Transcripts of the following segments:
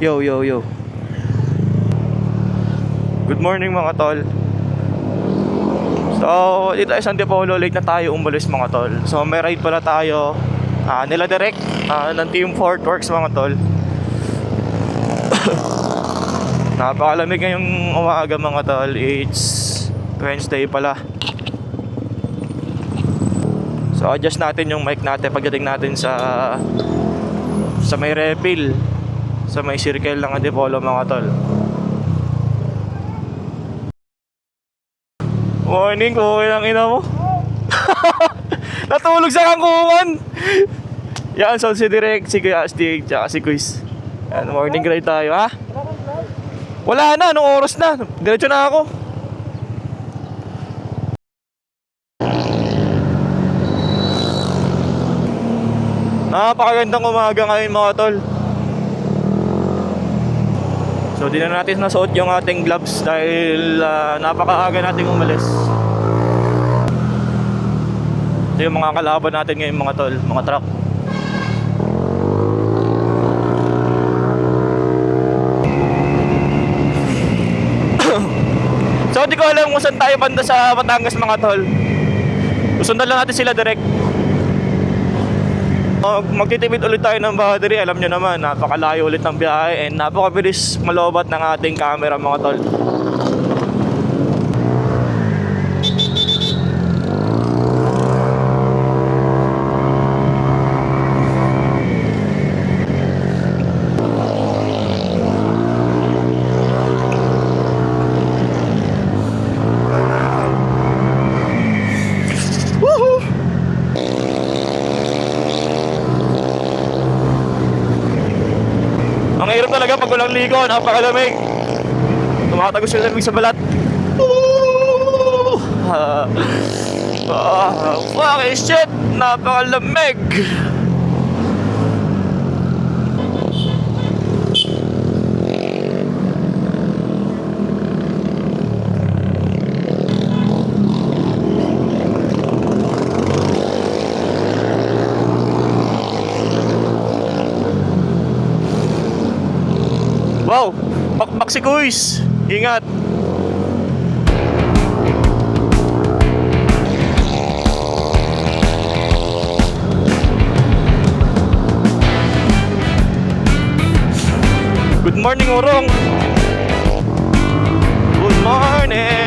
Yo, yo, yo. Good morning mga tol. So, dito ay San Antipolo, late na tayo umalis mga tol. So, may ride pala tayo nila direct ng Team Fort Works mga tol. Napakalamig ngayong umaga mga tol. It's Wednesday pala. So, adjust natin yung mic natin pagdating natin sa may refill, sa may circle ng Antipolo mga tol. Morning, kuya ng ina mo. Natulog sa kangkungan. Yan, so si Direk, si Kuya Astig, tsaka si Quiz. Yan, morning ride tayo, ha? Wala na, anong oras na? Diretso na ako. Napakagandang umaga ngayon mga tol. So di na natin nasuot yung ating gloves dahil napakaaga nating umalis. Ito yung mga kalaban natin ngayon mga tol, mga truck. So di ko alam kung saan tayo banda sa Batangas mga tol. Susundan lang natin sila direct. Magtitipid ulit tayo ng battery. Alam nyo naman, napakalayo ulit ng biyahe and napakabilis malobat ng ating camera mga tol. Ang hirap talaga pag walang ligo, napakalamig. Tumatagos yung lamig sa balat. Fucking shit, napakalamig. Wow, bakbak si Kuis. Ingat. Good morning, Urong. Good morning.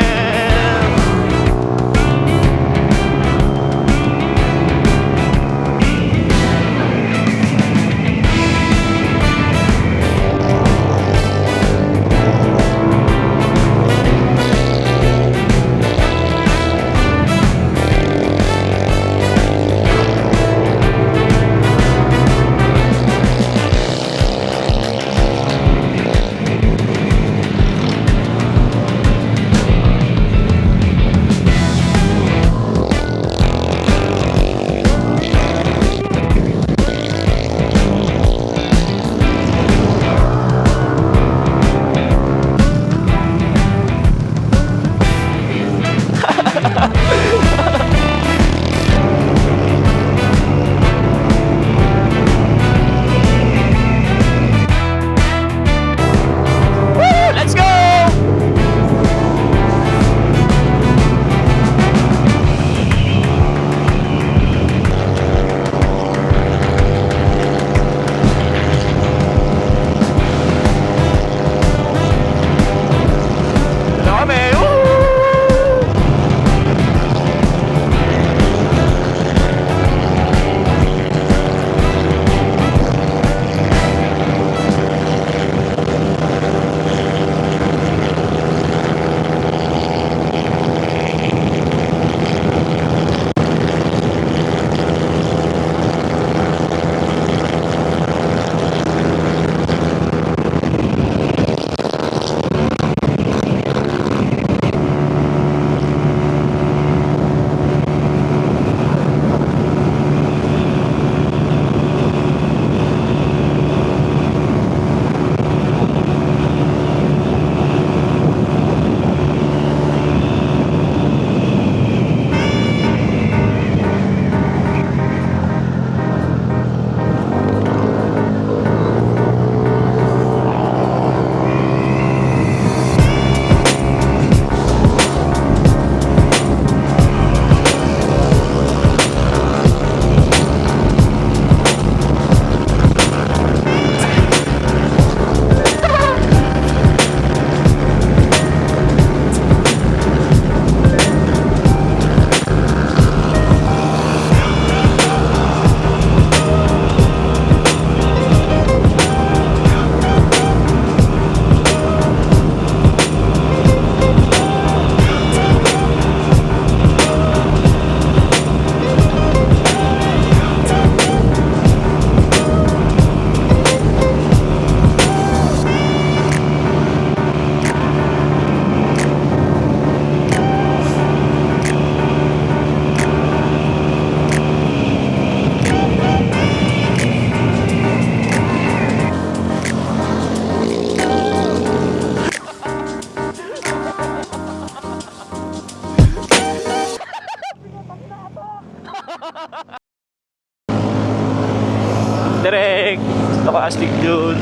Direk, Stochastic June.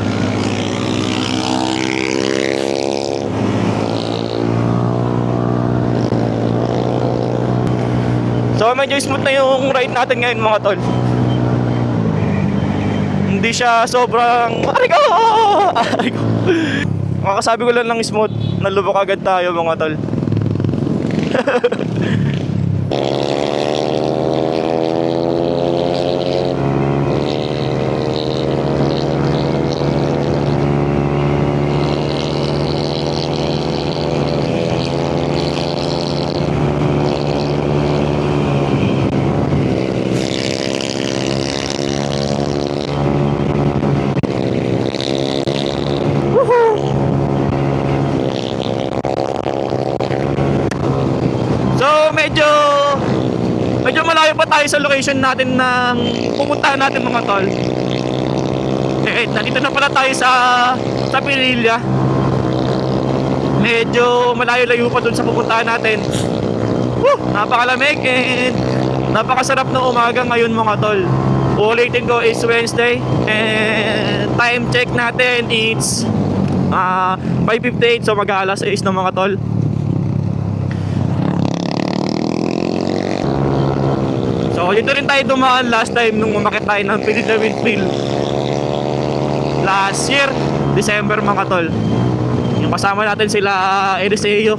So medyo smooth na yung ride natin ngayon mga tol. Hindi siya sobrang aray ko! Aray ko! Makakasabi ko lang ng smooth, nalubok agad tayo mga tol. So medyo malayo pa tayo sa location natin ng pupuntahan natin mga tol. Nandito na pala tayo sa Pililla. Medyo malayo-layo pa dun sa pupuntahan natin. Napakalamig and napakasarap na umaga ngayon mga tol. Ulitin ko is Wednesday and time check natin it's 5:58, so mag-aalas 6 na mga tol. So dito rin tayo dumaan last time nung umakit tayo ng Pililla Windmill last year, December mga tol. Yung kasama natin sila Eliseo.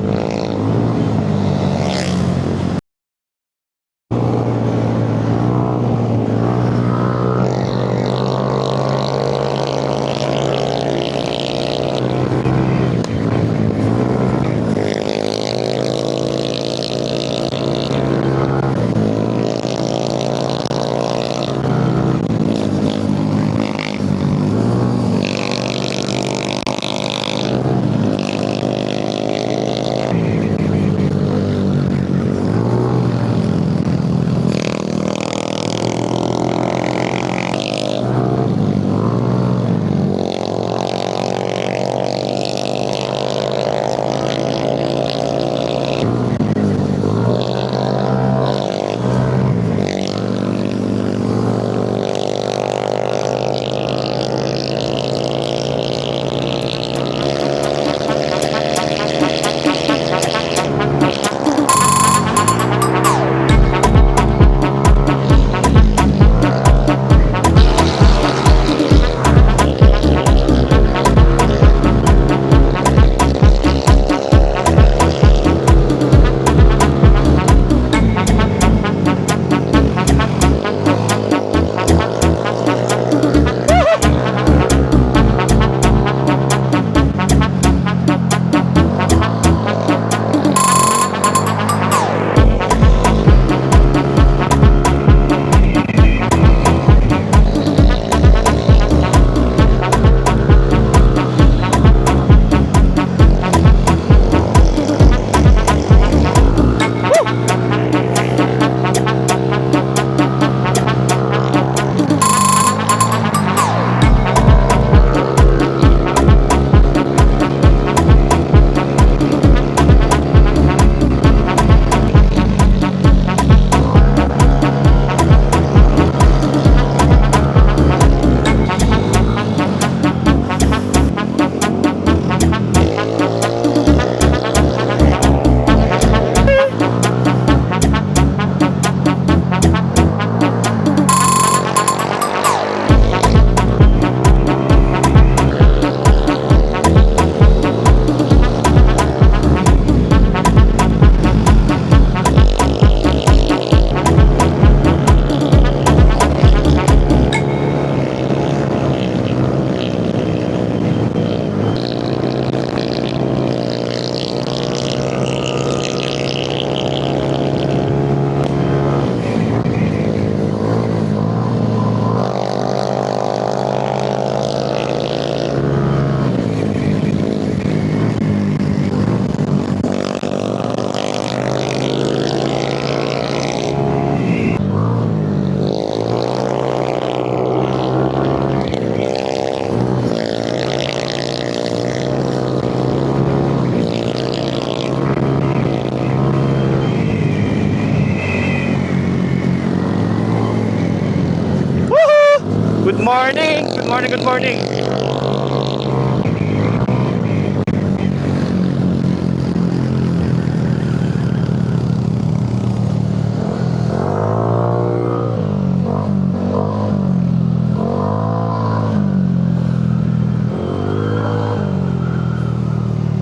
morning! Good morning, good morning!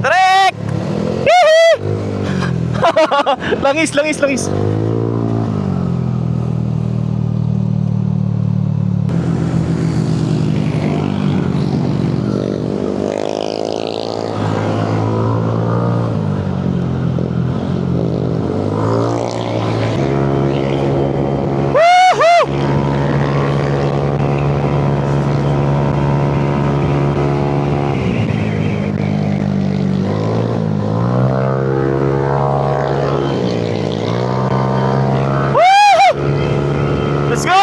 Trek! Langis, langis, langis! Let's go!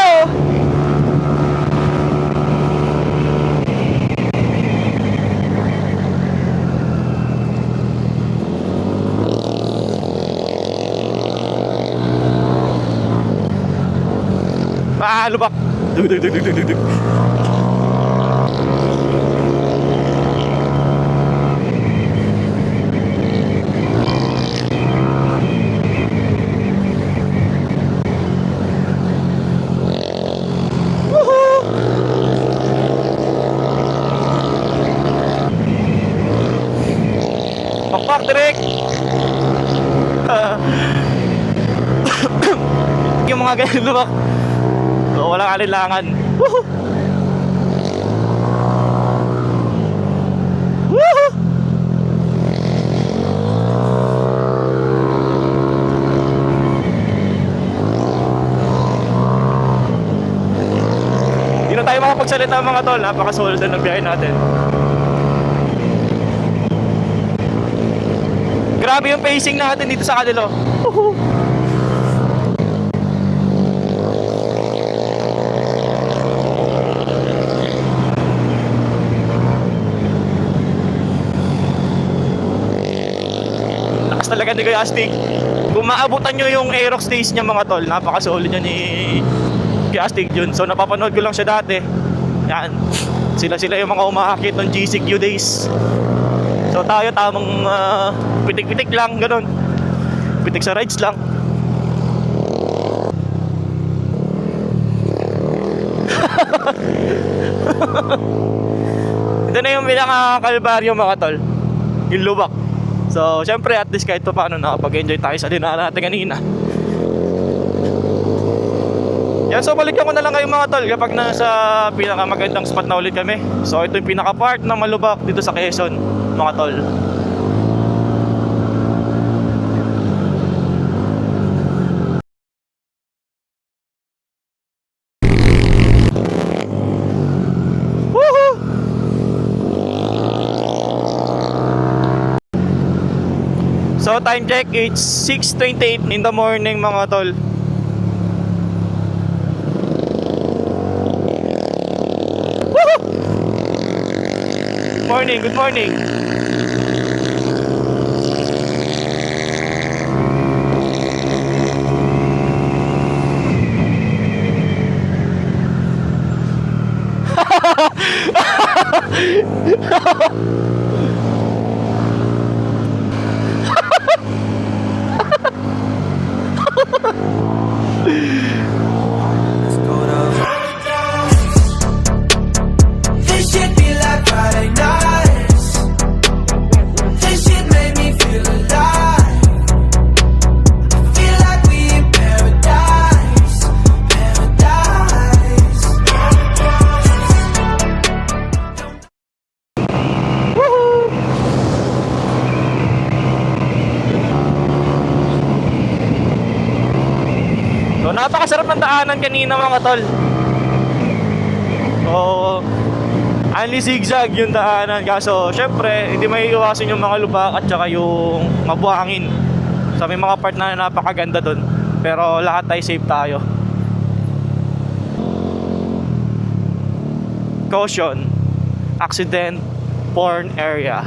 Ah, lubak! Dug, dug, dug, dug, dug, dug. Pakpak, direk! Yung mga ganyan lubak. So, walang alilangan. Woohoo! Woohoo! Hindi na tayo makapagsalita mga tol. Napakasolid na ng biyahe natin. Grabe yung pacing natin dito sa kanila. Woohoo! Lakas talaga ni Kuya Astig. Kung maabutan nyo yung Aerox days niya mga tol, napakasolid niya ni Kuya Astig yun. So napapanood ko lang siya dati. Yan. Sila yung mga umaakit ng GCQ days. So tayo tamang pitik-pitik lang, ganun. Pitik sa rides lang. Ito na yung pinaka-kalbaryo mga tol, yung lubak. So syempre at least kahit pa paano nakapag-enjoy tayo sa dinaan natin kanina. Yan, so balikan ko na lang kayo mga tol kapag nasa pinakamagandang spot na ulit kami. So ito yung pinaka-part na malubak dito sa Quezon mga tol. Woohoo! So time check, it's 6:28 in the morning mga tol. Woohoo! Good morning, good morning. This shit be like Friday nights. This shit made me feel alive. I feel like we in paradise, paradise. So napakasarap ng daanan kanina mga tol. So only zigzag yung daanan. Kaso syempre hindi may iwasan yung mga lubak at saka yung mabuhangin. So may mga part na napakaganda dun. Pero lahat tayo safe tayo. Caution, accident prone area.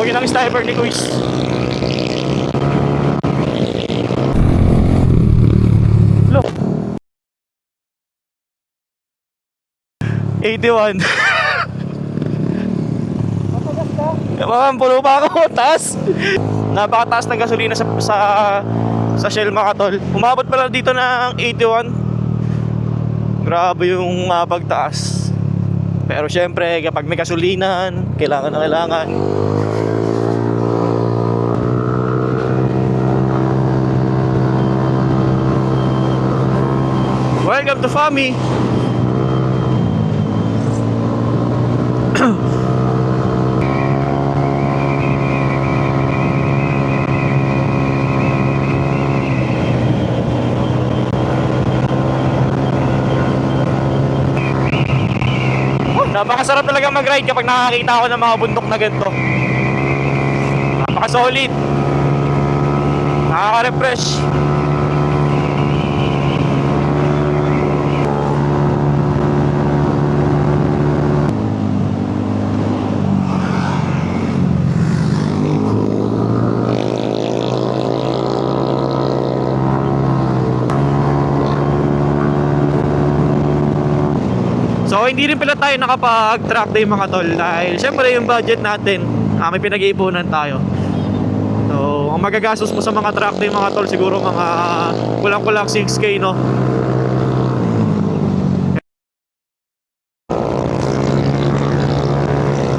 Pogi ng sniper ni Kuis. Look. 81. Ma'am, pulo pa ako, taas. Napakataas ng gasolina sa Shell mga tol. Umabot pala dito ng 81. Grabe yung pagtaas. Pero syempre, kapag may gasolinan, kailangan na kailangan. Welcome to Fami. Napakasarap talaga mag-ride kapag nakakita ako ng mga bundok na ganito. Napaka-solid. Nakaka-refresh. So hindi rin pala tayo nakapag-track day mga tol dahil syempre yung budget natin may pinag-iipunan tayo. So ang magagastos mo sa mga track day mga tol siguro mga kulang-kulang 6K no.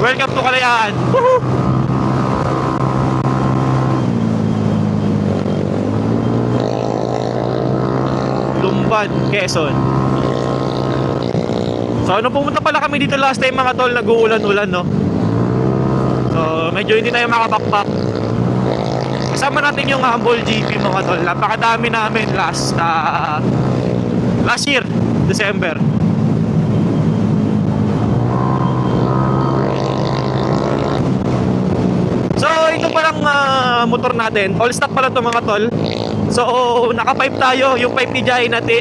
Welcome to Kalayaan. Woohoo! Lumban, Quezon. So nung pumunta pala kami dito last time mga tol, nag-uulan-ulan no. So medyo hindi tayo makabakpak. Kasama natin yung Humble GP mga tol. Napakadami namin last year, December. So ito palang motor natin, all stock pala to mga tol. So naka-pipe tayo, yung pipe ni Jai natin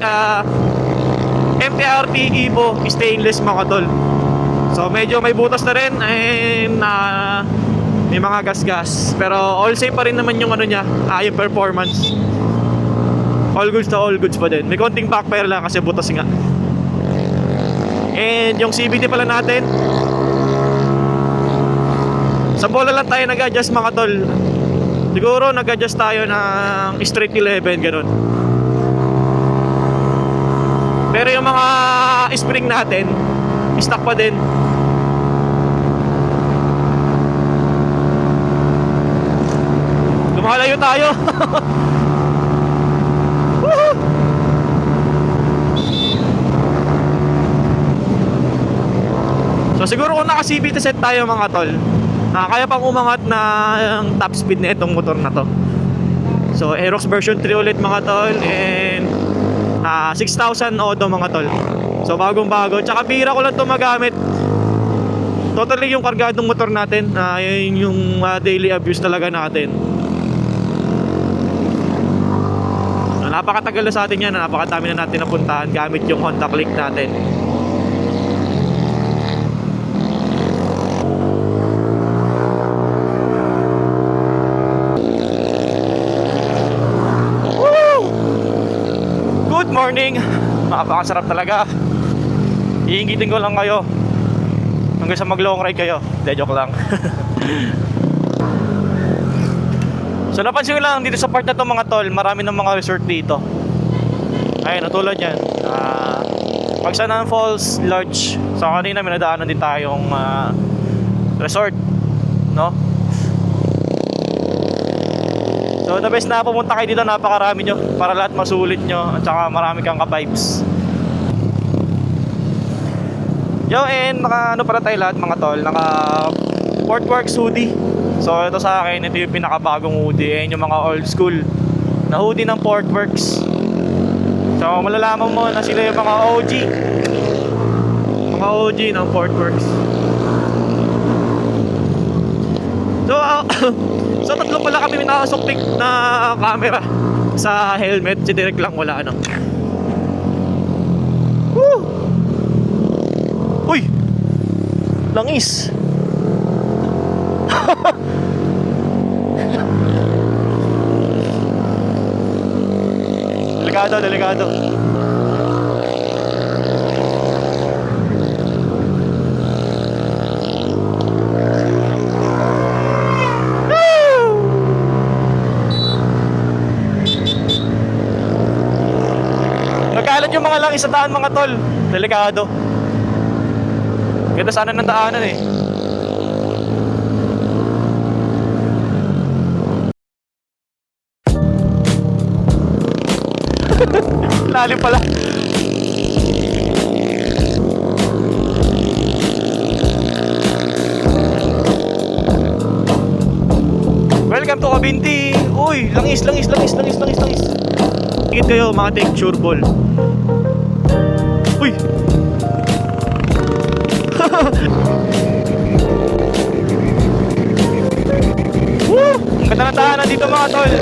MTRT Evo stainless mga tol. So medyo may butas na rin and may mga gas-gas. Pero all safe pa rin naman yung ano niya, yung performance. All goods to all goods pa din. May konting backfire lang kasi butas nga. And yung CVT pala natin, sa bola lang tayo nag-adjust mga tol. Siguro nag-adjust tayo ng straight 11 ganun. Pero yung mga spring natin, stock pa din. Lumalayo tayo. So siguro kung naka-CVT set tayo mga tol, kaya pang umangat na ang top speed na itong motor na to. So Aerox version 3 ulit mga tol and 6,000 odo mga tol. So bagong bago. Tsaka bira ko lang ito magamit. Totally yung kargadong motor natin. Yun yung daily abuse talaga natin. Napakatagal na sa atin yan. Napakadami na natin napuntahan gamit yung Honda Click natin. Good morning. Napakasarap talaga. Iingitin ko lang kayo hanggang sa mag long ride kayo. De, joke lang. So napansin ko lang dito sa part na to mga tol, marami ng mga resort dito. Ayun, tulad yan, Pagsanan Falls Lodge. So kanina may nadaanan din tayong resort, no? So the best na pumunta kayo dito, napakarami nyo para lahat masulit nyo at saka marami kang ka-vibes. Yo, and naka ano pala tayo lahat mga tol, naka Portworx hoodie. So ito sa akin, ito yung pinakabagong hoodie. Ayan yung mga old school na hoodie ng Portworx. So malalaman mo na sila yung mga OG. Mga OG ng Portworx. So tatlo pala kami nakasuktik na camera sa helmet. Si Direk lang wala ano. Woo! Uy! Langis! Delikado, delikado. Nagkalat yung mga langis sa daan mga tol. Delikado. Ganda sana ng daanan eh. Lalim pala. Welcome to Kabinti. Uy, langis. Tingit kayo mga texture ball. Uy. Woo! Ang ganda ng daanan dito mga tol.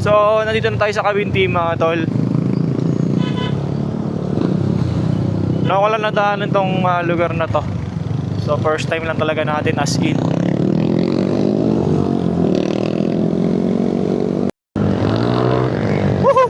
So, nandito na tayo sa Kabinti mga tol. Wala na daanan tong lugar na to. So, first time lang talaga natin as in. Woohoo!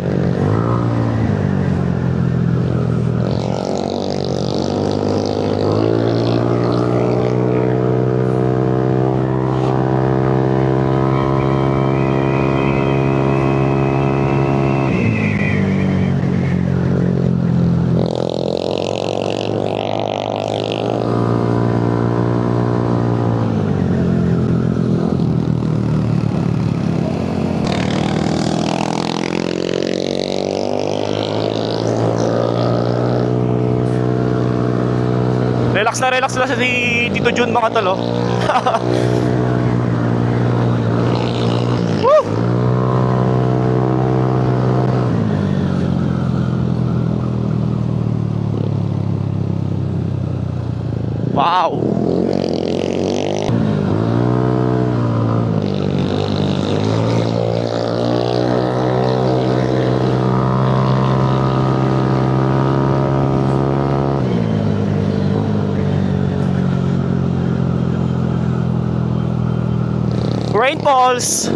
Relax lang si Tito Jun mga tol, oh. Woo! Wow! Rain falls.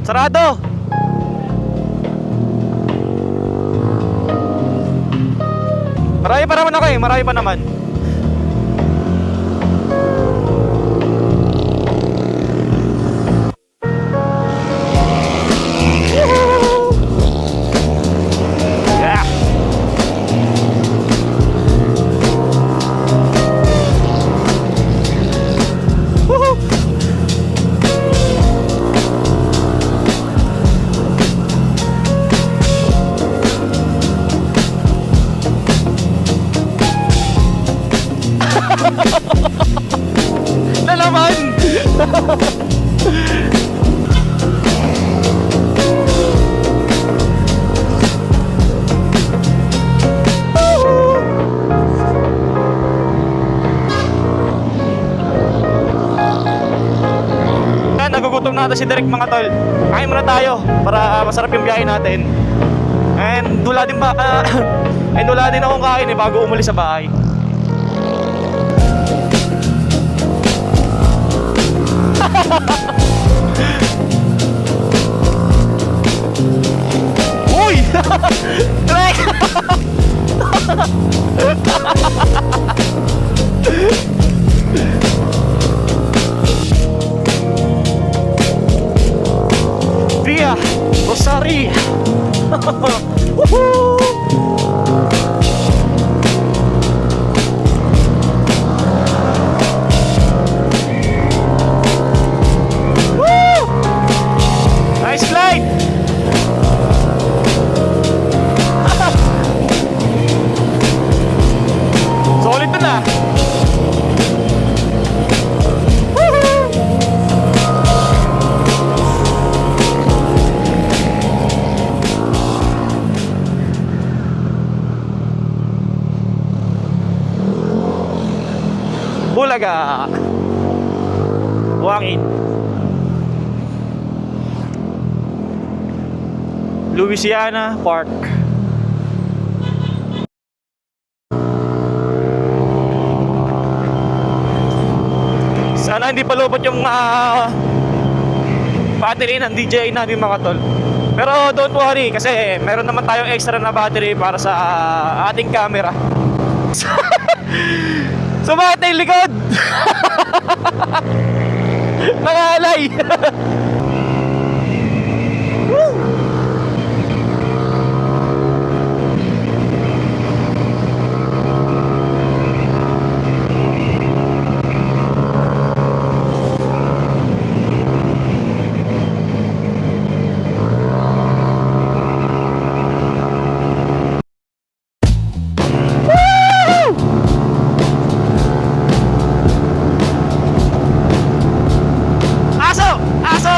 Sarado. Marami pa naman ako eh, marami pa naman. Yeah. Woohoo. Na naman. Nagugutom na ata si Derek mga tol. Kain muna tayo para masarap yung biyahe natin. And wala din akong kain eh bago umalis sa bahay. Uy! Derek! Via Rosario. Woohoo! Woo! Nice flight. Solid na. talaga. Buhangin. Louisiana Park. Sana hindi palupot yung battery ng DJI natin mga tol. Pero don't worry kasi meron naman tayong extra na battery para sa ating camera. Sumakit na yung likod! Nangalay! Woo! Aso! Aso!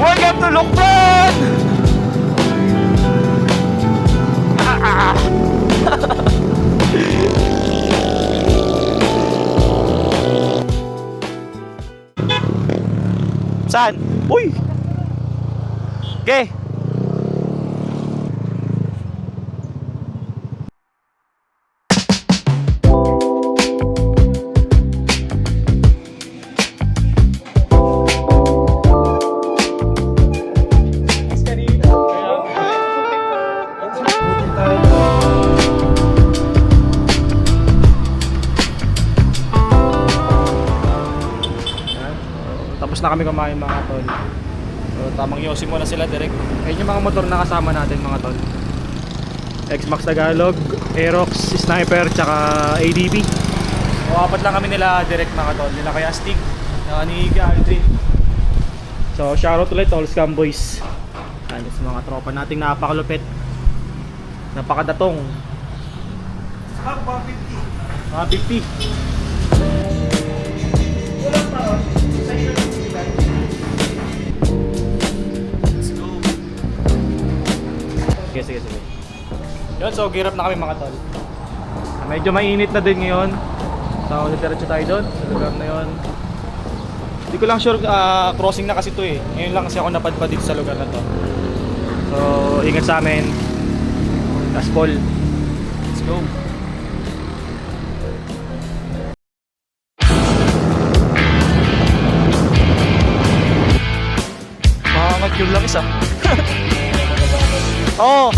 Welcome to Lukban! Saan? Uy! Okay. Tapos na kami kumain mga tol. So, tamang yosi muna sila direct. Ayun yung mga motor na kasama natin mga tol. X-Max Tagalog, Aerox, Sniper, tsaka ADB. So, apat lang kami nila direct mga tol. Nila kay Astig, ni Aldrin. So shoutout ulit all scam boys. Ayan sa mga tropa nating napakalupit. Napakadatong. Mga 50. Sige. Yun, so gear up na kami mga tol. Medyo mainit na din ngayon. So diretso tayo doon sa lugar na yun. Hindi ko lang sure, crossing na kasi to eh. Ngayon lang kasi ako napadpad dito sa lugar na to. So ingat sa amin. Gaspol. Let's go. Makangat yun lang isa. Oh!